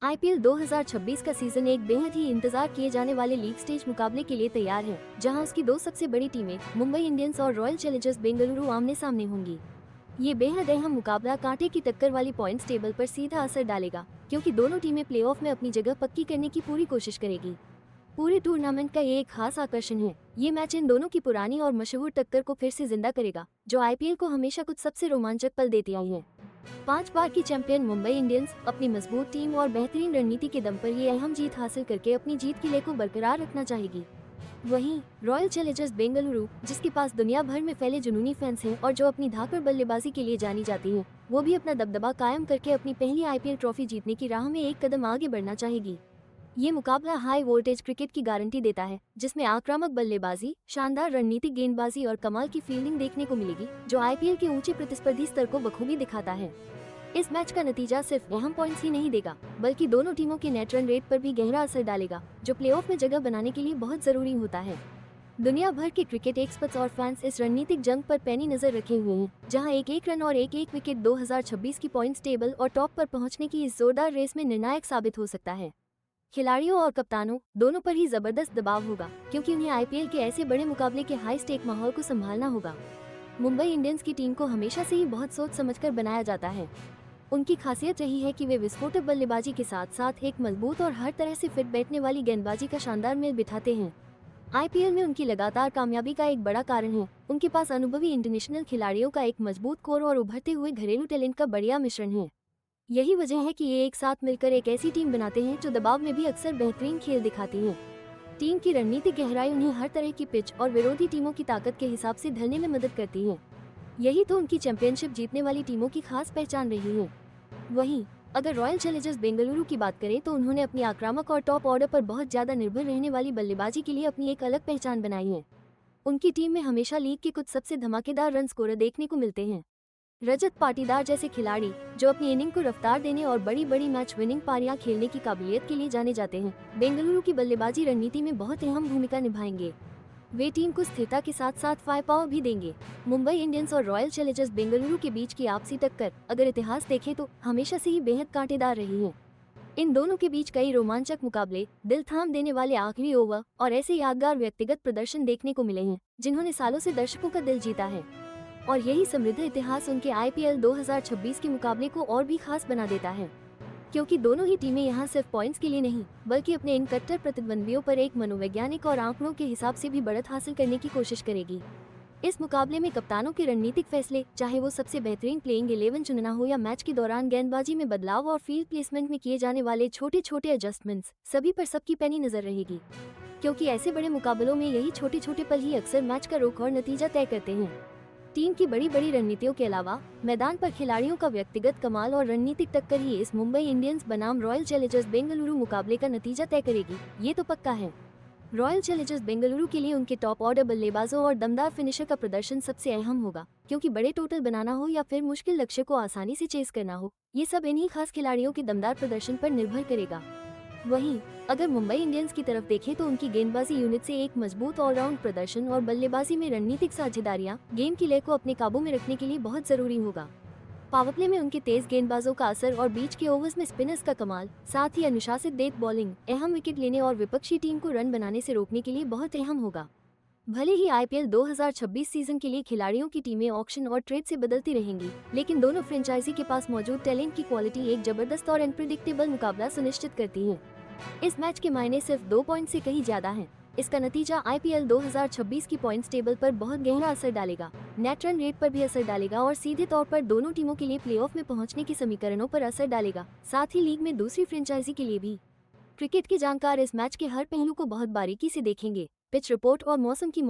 IPL 2026 का season एक बेहद ही इंतजार किए जाने वाले लीग स्टेज मुकाबले के लिए तैयार है, जहां उसकी दो सबसे बड़ी टीमें मुंबई इंडियंस और रॉयल चैलेंजर्स बेंगलुरु आमने सामने होंगी। ये बेहद अहम मुकाबला कांटे की टक्कर वाली पॉइंट्स टेबल पर सीधा असर डालेगा, क्योंकि दोनों टीमें प्लेऑफ में अपनी जगह पक्की करने की पूरी कोशिश करेगी। पूरे टूर्नामेंट का ये एक खास आकर्षण है। ये मैच इन दोनों की पुरानी और मशहूर टक्कर को फिर से जिंदा करेगा, जो आईपीएल को हमेशा कुछ सबसे रोमांचक पल देती आई है। 5 बार की चैंपियन मुंबई इंडियंस अपनी मजबूत टीम और बेहतरीन रणनीति के दम पर ये अहम जीत हासिल करके अपनी जीत की लय को बरकरार रखना चाहेगी। वहीं रॉयल चैलेंजर्स बेंगलुरु, जिसके पास दुनिया भर में फैले जुनूनी फैंस हैं और जो अपनी धाकड़ बल्लेबाजी के लिए जानी जाती है, वो भी अपना दबदबा कायम करके अपनी पहली आईपीएल ट्रॉफी जीतने की राह में एक कदम आगे बढ़ना चाहेगी। ये मुकाबला हाई वोल्टेज क्रिकेट की गारंटी देता है, जिसमें आक्रामक बल्लेबाजी, शानदार रणनीतिक गेंदबाजी और कमाल की फील्डिंग देखने को मिलेगी, जो आईपीएल के ऊंचे प्रतिस्पर्धी स्तर को बखूबी दिखाता है। इस मैच का नतीजा सिर्फ अहम पॉइंट्स ही नहीं देगा, बल्कि दोनों टीमों के नेट रन रेट पर भी गहरा असर डालेगा, जो प्लेऑफ में जगह बनाने के लिए बहुत जरूरी होता है। दुनिया भर के क्रिकेट एक्सपर्ट्स और फैंस इस रणनीतिक जंग पर पैनी नजर रखे हुए हैं, जहां एक रन और एक विकेट 2026 की पॉइंट्स टेबल और टॉप पर पहुंचने की इस जोरदार रेस में निर्णायक साबित हो सकता है। खिलाड़ियों और कप्तानों दोनों पर ही जबरदस्त दबाव होगा, क्योंकि उन्हें आईपीएल के ऐसे बड़े मुकाबले के हाई स्टेक माहौल को संभालना होगा। मुंबई इंडियंस की टीम को हमेशा से ही बहुत सोच समझकर बनाया जाता है। उनकी खासियत रही है कि वे विस्फोटक बल्लेबाजी के साथ साथ एक मजबूत और हर तरह से फिट बैठने वाली गेंदबाजी का शानदार मेल बिठाते हैं। आईपीएल में उनकी लगातार कामयाबी का एक बड़ा कारण है उनके पास अनुभवी इंटरनेशनल खिलाड़ियों का एक मजबूत कोर और उभरते हुए घरेलू टैलेंट का बढ़िया मिश्रण है। यही वजह है कि ये एक साथ मिलकर एक ऐसी टीम बनाते हैं जो दबाव में भी अक्सर बेहतरीन खेल दिखाती है। टीम की रणनीतिक गहराई उन्हें हर तरह की पिच और विरोधी टीमों की ताकत के हिसाब से ढलने में मदद करती है। यही तो उनकी चैंपियनशिप जीतने वाली टीमों की खास पहचान रही है। वहीं अगर रॉयल चैलेंजर्स बेंगलुरु की बात करें तो उन्होंने अपनी आक्रामक और टॉप ऑर्डर पर बहुत ज्यादा निर्भर रहने वाली बल्लेबाजी के लिए अपनी एक अलग पहचान बनाई है। उनकी टीम में हमेशा लीग के कुछ सबसे धमाकेदार रन स्कोरर देखने को मिलते हैं। रजत पाटीदार जैसे खिलाड़ी, जो अपनी इनिंग को रफ्तार देने और बड़ी बड़ी मैच विनिंग पारियां खेलने की काबिलियत के लिए जाने जाते हैं, बेंगलुरु की बल्लेबाजी रणनीति में बहुत अहम भूमिका निभाएंगे। वे टीम को स्थिरता के साथ साथ फायर पावर भी देंगे। मुंबई इंडियंस और रॉयल चैलेंजर्स बेंगलुरु के बीच की आपसी टक्कर अगर इतिहास देखें तो हमेशा से ही बेहद कांटेदार रही है। इन दोनों के बीच कई रोमांचक मुकाबले, दिल थाम देने वाले आखिरी ओवर और ऐसे यादगार व्यक्तिगत प्रदर्शन देखने को मिले हैं, जिन्होंने सालों से दर्शकों का दिल जीता है। और यही समृद्ध इतिहास उनके आईपीएल 2026 के मुकाबले को और भी खास बना देता है, क्योंकि दोनों ही टीमें यहां सिर्फ पॉइंट्स के लिए नहीं, बल्कि अपने इन कट्टर प्रतिद्वंदियों पर एक मनोवैज्ञानिक और आंकड़ों के हिसाब से भी बढ़त हासिल करने की कोशिश करेगी। इस मुकाबले में कप्तानों के रणनीतिक फैसले, चाहे वो सबसे बेहतरीन प्लेइंग 11 चुनना हो या मैच के दौरान गेंदबाजी में बदलाव और फील्ड प्लेसमेंट में किए जाने वाले छोटे छोटे एडजस्टमेंट्स, सभी पर सबकी पैनी नजर रहेगी, क्योंकि ऐसे बड़े मुकाबलों में यही छोटे छोटे पल ही अक्सर मैच का रुख और नतीजा तय करते हैं। टीम की बड़ी बड़ी रणनीतियों के अलावा मैदान पर खिलाड़ियों का व्यक्तिगत कमाल और रणनीतिक टक्कर ही इस मुंबई इंडियंस बनाम रॉयल चैलेंजर्स बेंगलुरु मुकाबले का नतीजा तय करेगी, ये तो पक्का है। रॉयल चैलेंजर्स बेंगलुरु के लिए उनके टॉप ऑर्डर बल्लेबाजों और दमदार फिनिशर का प्रदर्शन सबसे अहम होगा, क्योंकि बड़े टोटल बनाना हो या फिर मुश्किल लक्ष्य को आसानी से चेस करना हो, ये सब इन्हीं खास खिलाड़ियों के दमदार प्रदर्शन पर निर्भर करेगा। वहीं अगर मुंबई इंडियंस की तरफ देखें तो उनकी गेंदबाजी यूनिट से एक मजबूत ऑलराउंड प्रदर्शन और बल्लेबाजी में रणनीतिक साझेदारियां गेम की लय को अपने काबू में रखने के लिए बहुत जरूरी होगा। पावर प्ले में उनके तेज गेंदबाजों का असर और बीच के ओवर्स में स्पिनर्स का कमाल, साथ ही अनुशासित डेथ बॉलिंग अहम विकेट लेने और विपक्षी टीम को रन बनाने से रोकने के लिए बहुत अहम होगा। भले ही आईपीएल 2026 सीजन के लिए खिलाड़ियों की टीमें ऑक्शन और ट्रेड से बदलती रहेंगी, लेकिन दोनों फ्रेंचाइजी के पास मौजूद टैलेंट की क्वालिटी एक जबरदस्त और अनप्रिडिक्टेबल मुकाबला सुनिश्चित करती है। इस मैच के मायने सिर्फ 2 पॉइंट से कहीं ज्यादा हैं। इसका नतीजा आईपीएल 2026 की पॉइंट्स टेबल पर बहुत गहरा असर डालेगा, नेट रन रेट पर भी असर डालेगा और सीधे तौर पर दोनों टीमों के लिए प्लेऑफ में पहुंचने के समीकरणों पर असर डालेगा, साथ ही लीग में दूसरी फ्रेंचाइजी के लिए भी। क्रिकेट के जानकार इस मैच के हर पहलू को बहुत बारीकी से देखेंगे। पिच रिपोर्ट और मौसम की